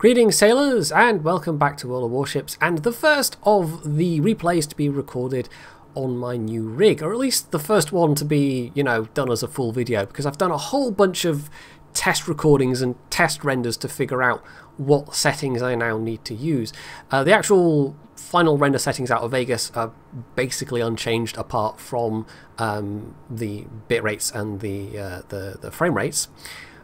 Greetings sailors and welcome back to World of Warships, and the first of the replays to be recorded on my new rig, or at least the first one to be, you know, done as a full video, because I've done a whole bunch of test recordings and test renders to figure out what settings I now need to use. The actual final render settings out of Vegas are basically unchanged apart from the bit rates and the frame rates.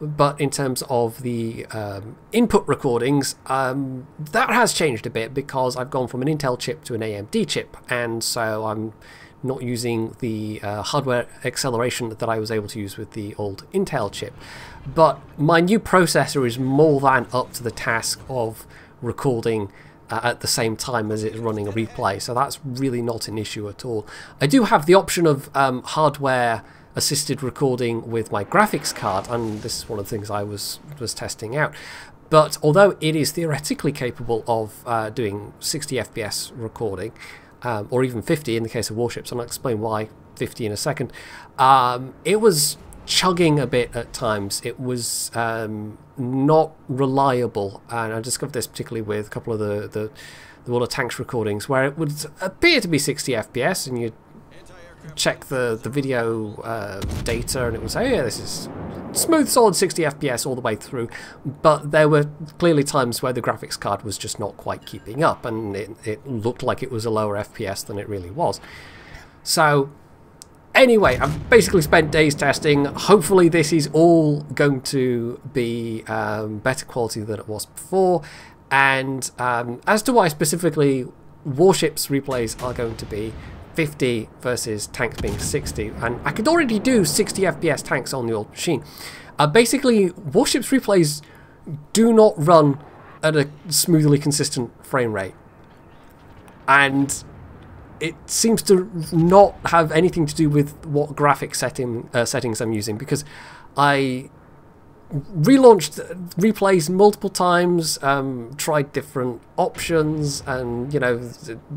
But in terms of the input recordings, that has changed a bit because I've gone from an Intel chip to an AMD chip, and so I'm not using the hardware acceleration that I was able to use with the old Intel chip. But my new processor is more than up to the task of recording at the same time as it's running a replay, so that's really not an issue at all. I do have the option of hardware assisted recording with my graphics card, and this is one of the things I was testing out. But although it is theoretically capable of doing 60 FPS recording, or even 50 in the case of warships, and I'll explain why 50 in a second, it was chugging a bit at times. It was not reliable, and I discovered this particularly with a couple of the World of Tanks recordings, where it would appear to be 60 FPS, and you'd check the video data and it would say, yeah, this is smooth solid 60 FPS all the way through, but there were clearly times where the graphics card was just not quite keeping up, and it looked like it was a lower FPS than it really was. So anyway, I've basically spent days testing. Hopefully this is all going to be better quality than it was before, and as to why specifically warships replays are going to be 50 versus tanks being 60, and I could already do 60 FPS tanks on the old machine. Basically, warships replays do not run at a smoothly consistent frame rate, and it seems to not have anything to do with what graphics settings I'm using, because I relaunched replays multiple times, tried different options, and, you know,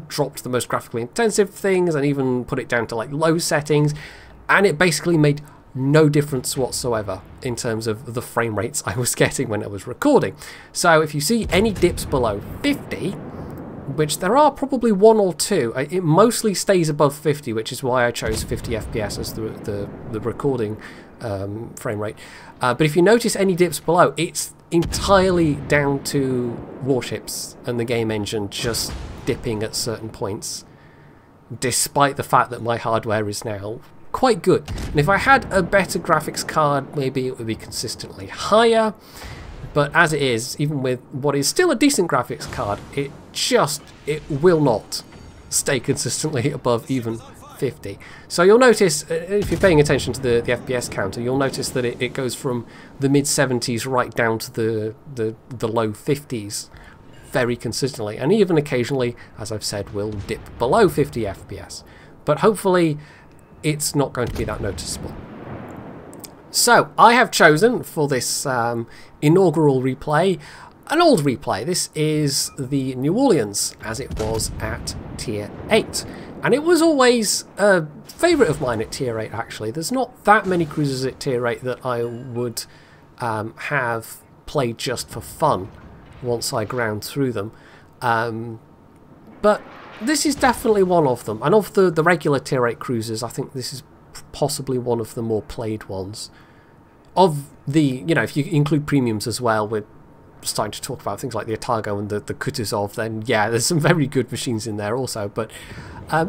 dropped the most graphically intensive things and even put it down to like low settings, and it basically made no difference whatsoever in terms of the frame rates I was getting when I was recording. So if you see any dips below 50, which there are probably one or two, it mostly stays above 50, which is why I chose 50 FPS as the recording frame rate. But if you notice any dips below, it's entirely down to warships and the game engine just dipping at certain points, despite the fact that my hardware is now quite good. And if I had a better graphics card, maybe it would be consistently higher. But as it is, even with what is still a decent graphics card, it will not stay consistently above even 50. So you'll notice, if you're paying attention to the FPS counter, you'll notice that it goes from the mid-70s right down to the low 50s very consistently, and even occasionally, as I've said, will dip below 50 FPS. But hopefully it's not going to be that noticeable. So I have chosen for this inaugural replay an old replay. This is the New Orleans as it was at Tier 8. And it was always a favourite of mine at Tier 8, actually. There's not that many cruisers at Tier 8 that I would have played just for fun once I ground through them. But this is definitely one of them. And of the regular Tier 8 cruisers, I think this is possibly one of the more played ones. Of the, you know, if you include premiums as well, we're starting to talk about things like the Otago and the Kutuzov, then yeah, there's some very good machines in there also. But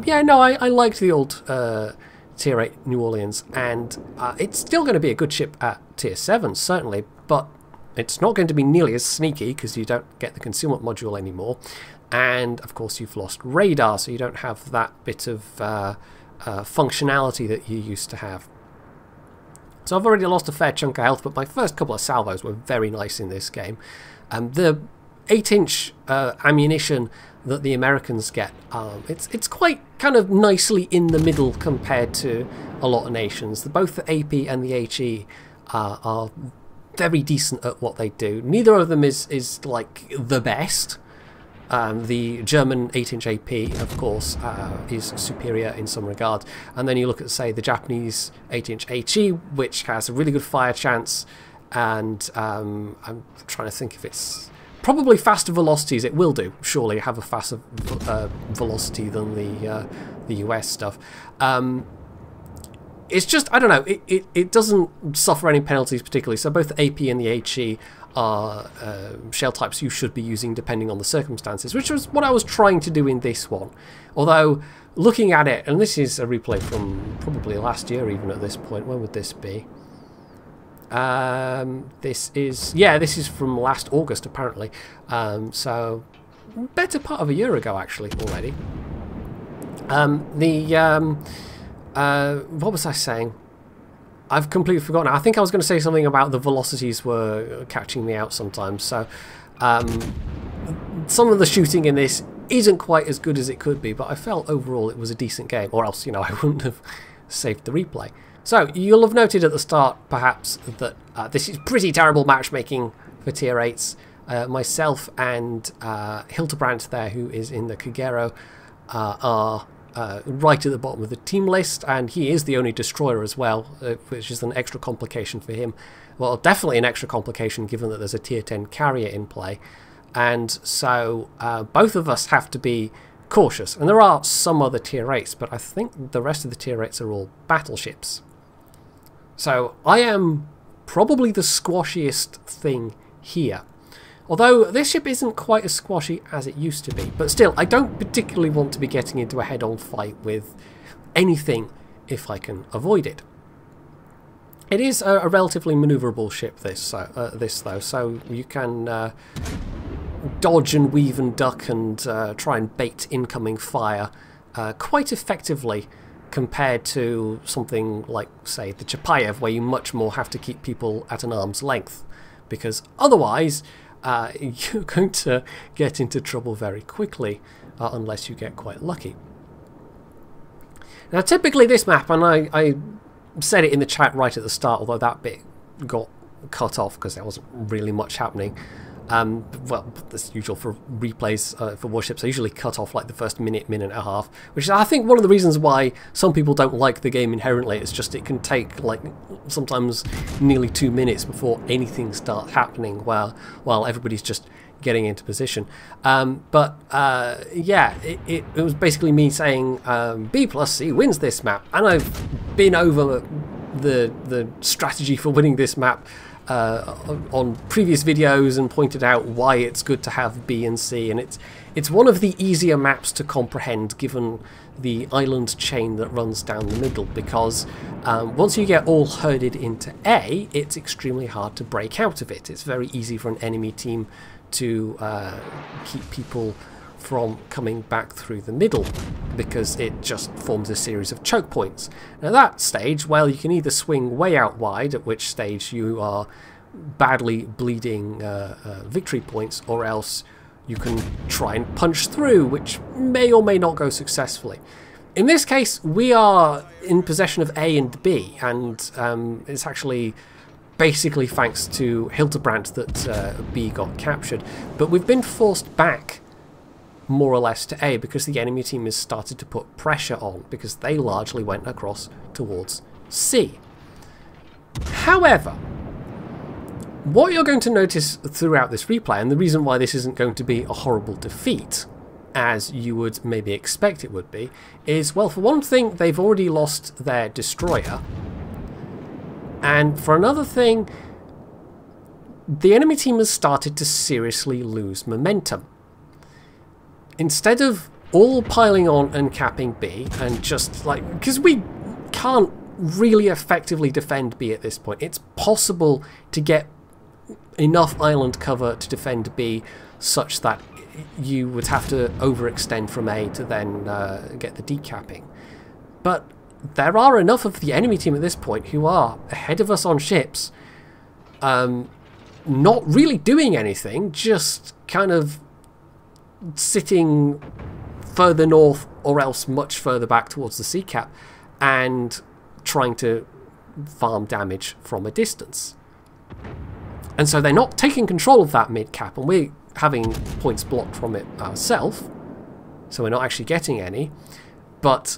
yeah, no, I liked the old Tier 8 New Orleans, and it's still going to be a good ship at Tier 7, certainly, but it's not going to be nearly as sneaky because you don't get the concealment module anymore, and of course you've lost radar, so you don't have that bit of functionality that you used to have. So I've already lost a fair chunk of health, but my first couple of salvos were very nice in this game. The 8-inch ammunition that the Americans get, it's quite kind of nicely in the middle compared to a lot of nations. Both the AP and the HE are very decent at what they do. Neither of them is like the best. The German 8-inch AP, of course, is superior in some regard. And then you look at, say, the Japanese 8-inch HE, which has a really good fire chance. And I'm trying to think if it's probably faster velocities. It will do, surely, have a faster velocity than the US stuff. It's just, I don't know, it doesn't suffer any penalties particularly. So both the AP and the HE are shell types you should be using depending on the circumstances, which was what I was trying to do in this one. Although, looking at it, and this is a replay from probably last year even at this point, when would this be? This is from last August apparently, so better part of a year ago actually already. What was I saying? I've completely forgotten. I think I was going to say something about the velocities were catching me out sometimes. So some of the shooting in this isn't quite as good as it could be, but I felt overall it was a decent game, or else, you know, I wouldn't have saved the replay. So you'll have noted at the start perhaps that this is pretty terrible matchmaking for tier 8s. Myself and Hildebrand there, who is in the Kagero, are right at the bottom of the team list, and he is the only destroyer as well, which is an extra complication for him. Well, definitely an extra complication given that there's a tier 10 carrier in play, and so both of us have to be cautious. And there are some other tier 8s, but I think the rest of the tier 8s are all battleships. So I am probably the squashiest thing here. Although this ship isn't quite as squashy as it used to be. But still, I don't particularly want to be getting into a head-on fight with anything if I can avoid it. It is a relatively manoeuvrable ship, this though, so you can dodge and weave and duck and try and bait incoming fire quite effectively compared to something like, say, the Chapayev, where you much more have to keep people at an arm's length, because otherwise you're going to get into trouble very quickly unless you get quite lucky. Now typically this map, and I said it in the chat right at the start, although that bit got cut off because there wasn't really much happening. Well, that's usual for replays for warships. I usually cut off like the first minute and a half, which is, I think, one of the reasons why some people don't like the game inherently. It's just it can take like sometimes nearly 2 minutes before anything starts happening while everybody's just getting into position. Yeah, it was basically me saying B plus C wins this map, and I've been over the strategy for winning this map on previous videos and pointed out why it's good to have B and C, and it's one of the easier maps to comprehend given the island chain that runs down the middle, because once you get all herded into A, it's extremely hard to break out of it. It's very easy for an enemy team to keep people from coming back through the middle, because it just forms a series of choke points. Now at that stage, well, you can either swing way out wide, at which stage you are badly bleeding victory points, or else you can try and punch through, which may or may not go successfully. In this case, we are in possession of A and B, and it's actually basically thanks to Hildebrand that B got captured, but we've been forced back more or less to A because the enemy team has started to put pressure on, because they largely went across towards C. However, what you're going to notice throughout this replay, and the reason why this isn't going to be a horrible defeat, as you would maybe expect it would be, is, well, for one thing, they've already lost their destroyer, and for another thing, the enemy team has started to seriously lose momentum. Instead of all piling on and capping B, and just like, because we can't really effectively defend B at this point, it's possible to get enough island cover to defend B such that you would have to overextend from A to then get the decapping. But there are enough of the enemy team at this point who are ahead of us on ships, not really doing anything, just kind of sitting further north or else much further back towards the sea cap and trying to farm damage from a distance. And so they're not taking control of that mid cap, and we're having points blocked from it ourselves, so we're not actually getting any. But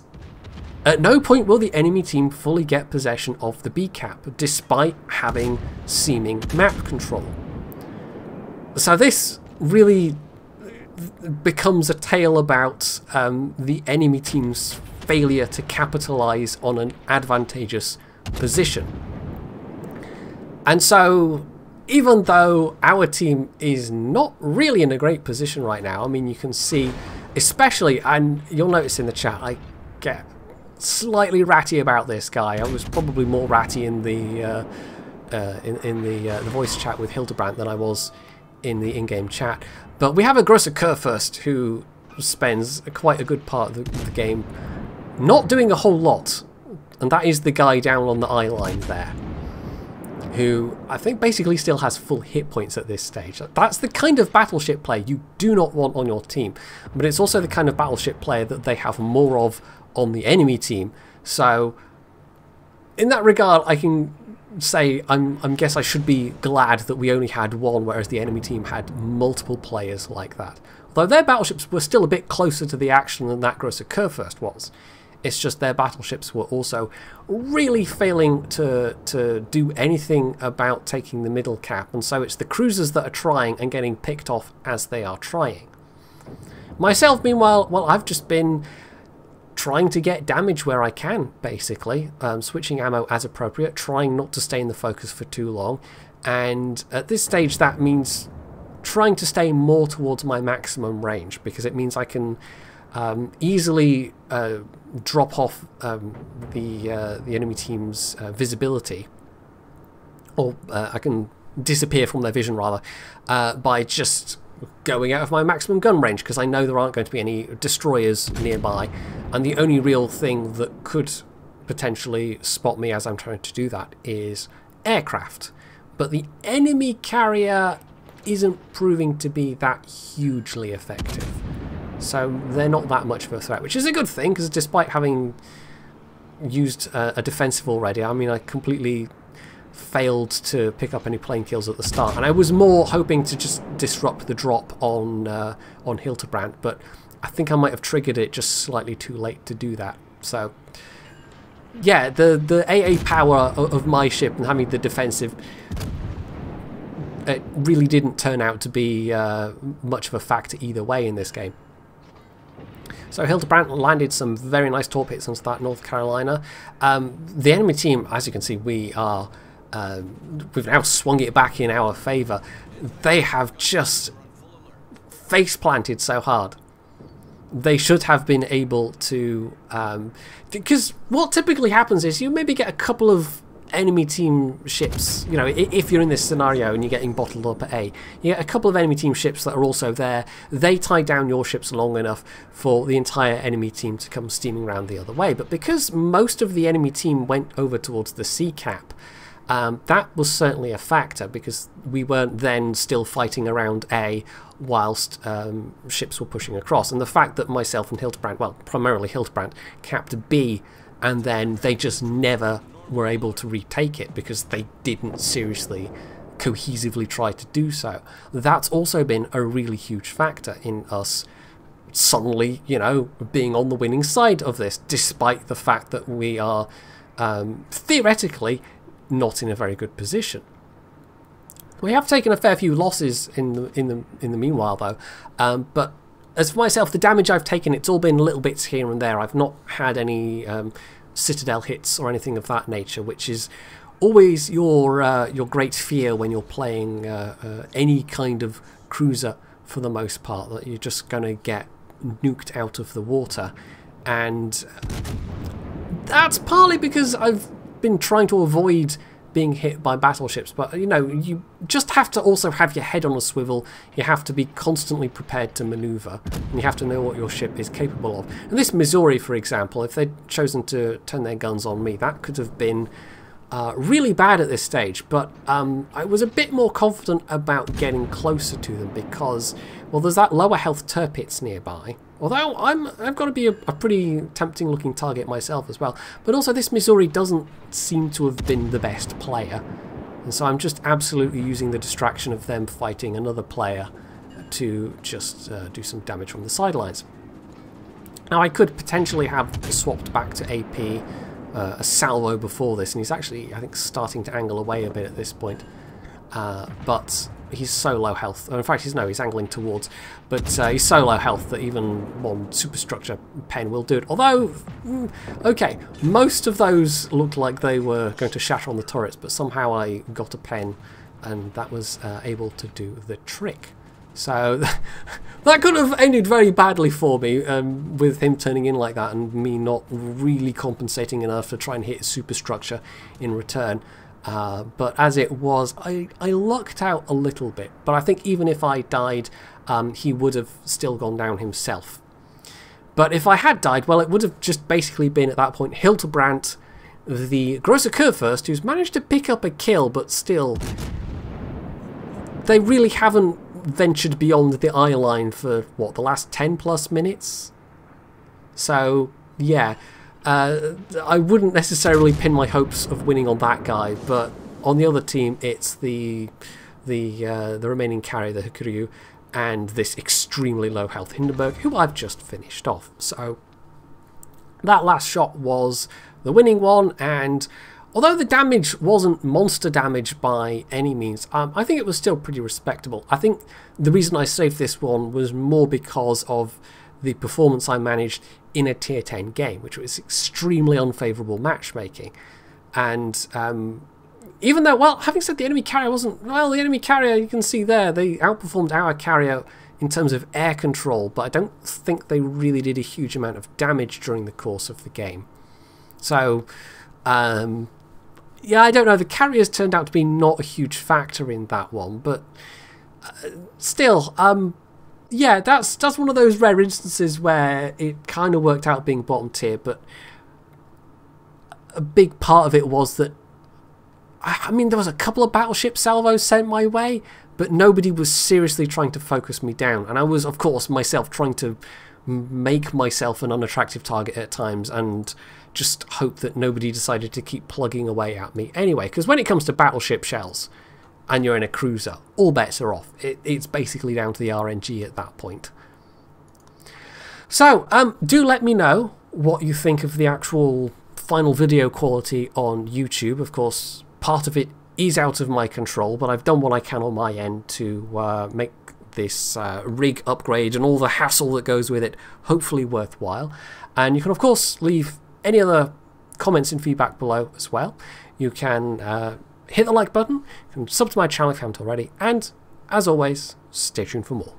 at no point will the enemy team fully get possession of the B cap, despite having seeming map control. So this really becomes a tale about the enemy team's failure to capitalize on an advantageous position. And so, even though our team is not really in a great position right now, I mean, you can see, especially, and you'll notice in the chat, I get slightly ratty about this guy. I was probably more ratty in the voice chat with Hildebrand than I was in the in-game chat. But we have a Grosser Kurfürst who spends quite a good part of the game not doing a whole lot, and that is the guy down on the eye line there, who I think basically still has full hit points at this stage. That's the kind of battleship player you do not want on your team, but it's also the kind of battleship player that they have more of on the enemy team. So in that regard, I can say I guess I should be glad that we only had one, whereas the enemy team had multiple players like that. Although their battleships were still a bit closer to the action than that Grosser Kurfürst was. It's just their battleships were also really failing to do anything about taking the middle cap, and so it's the cruisers that are trying and getting picked off as they are trying. Myself, meanwhile, well, I've just been trying to get damage where I can, basically, switching ammo as appropriate, trying not to stay in the focus for too long, and at this stage that means trying to stay more towards my maximum range, because it means I can easily drop off the enemy team's visibility, or I can disappear from their vision rather, by just going out of my maximum gun range, because I know there aren't going to be any destroyers nearby, and the only real thing that could potentially spot me as I'm trying to do that is aircraft. But the enemy carrier isn't proving to be that hugely effective. So they're not that much of a threat, which is a good thing, because despite having used a defensive already, I mean, I completely failed to pick up any plane kills at the start, and I was more hoping to just disrupt the drop on Hildebrand, but I think I might have triggered it just slightly too late to do that. So yeah, the AA power of my ship and having the defensive, it really didn't turn out to be much of a factor either way in this game. So Hildebrand landed some very nice torp hits onto that North Carolina. The enemy team, as you can see, we've now swung it back in our favour. They have just face planted so hard. They should have been able to, because what typically happens is you maybe get a couple of enemy team ships, you know, if you're in this scenario and you're getting bottled up at A, you get a couple of enemy team ships that are also there. They tie down your ships long enough for the entire enemy team to come steaming around the other way. But because most of the enemy team went over towards the sea cap, that was certainly a factor, because we weren't then still fighting around A whilst ships were pushing across. And the fact that myself and Hildebrand, well, primarily Hildebrand, capped B, and then they just never were able to retake it because they didn't seriously, cohesively try to do so. That's also been a really huge factor in us suddenly, you know, being on the winning side of this, despite the fact that we are theoretically not in a very good position. We have taken a fair few losses in the meanwhile, though. But as for myself, the damage I've taken, it's all been little bits here and there. I've not had any citadel hits or anything of that nature, which is always your great fear when you're playing any kind of cruiser for the most part, that you're just going to get nuked out of the water. And that's partly because I've been trying to avoid being hit by battleships, but you know, you just have to also have your head on a swivel. You have to be constantly prepared to maneuver, and you have to know what your ship is capable of. And this Missouri, for example, if they'd chosen to turn their guns on me, that could have been really bad at this stage, but I was a bit more confident about getting closer to them because, well, there's that lower health Tirpitz nearby. Although I've got to be a pretty tempting looking target myself as well. But also this Missouri doesn't seem to have been the best player. And so I'm just absolutely using the distraction of them fighting another player to just do some damage from the sidelines. Now I could potentially have swapped back to AP a salvo before this, and he's actually, I think, starting to angle away a bit at this point. but he's so low health. In fact, he's angling towards, but he's so low health that even one superstructure pen will do it. Although, okay, most of those looked like they were going to shatter on the turrets, but somehow I got a pen, and that was able to do the trick. So that could have ended very badly for me, with him turning in like that and me not really compensating enough to try and hit a superstructure in return. But as it was, I lucked out a little bit. But I think even if I died, he would have still gone down himself. But if I had died, well, it would have just basically been at that point Hildebrand, the Grosser Curve first, who's managed to pick up a kill, but still, they really haven't ventured beyond the eye line for, what, the last 10 plus minutes? So, yeah. I wouldn't necessarily pin my hopes of winning on that guy, but on the other team, it's the remaining carrier, the Hakuryu, and this extremely low health Hindenburg, who I've just finished off. So that last shot was the winning one, and although the damage wasn't monster damage by any means, I think it was still pretty respectable. I think the reason I saved this one was more because of the performance I managed in a tier 10 game, which was extremely unfavourable matchmaking. And even though, well, having said the enemy carrier wasn't, well, the enemy carrier, you can see there, they outperformed our carrier in terms of air control, but I don't think they really did a huge amount of damage during the course of the game. So, yeah, I don't know, the carriers turned out to be not a huge factor in that one, but still, yeah, that's one of those rare instances where it kind of worked out being bottom tier, but a big part of it was that, I mean, there was a couple of battleship salvos sent my way, but nobody was seriously trying to focus me down. And I was, of course, myself trying to make myself an unattractive target at times and just hope that nobody decided to keep plugging away at me anyway. Because when it comes to battleship shells, and you're in a cruiser, all bets are off. It's basically down to the RNG at that point. So, do let me know what you think of the actual final video quality on YouTube. Of course, part of it is out of my control, but I've done what I can on my end to make this rig upgrade and all the hassle that goes with it hopefully worthwhile. And you can, of course, leave any other comments and feedback below as well. You can hit the like button, you can sub to my channel if you haven't already, and as always, stay tuned for more.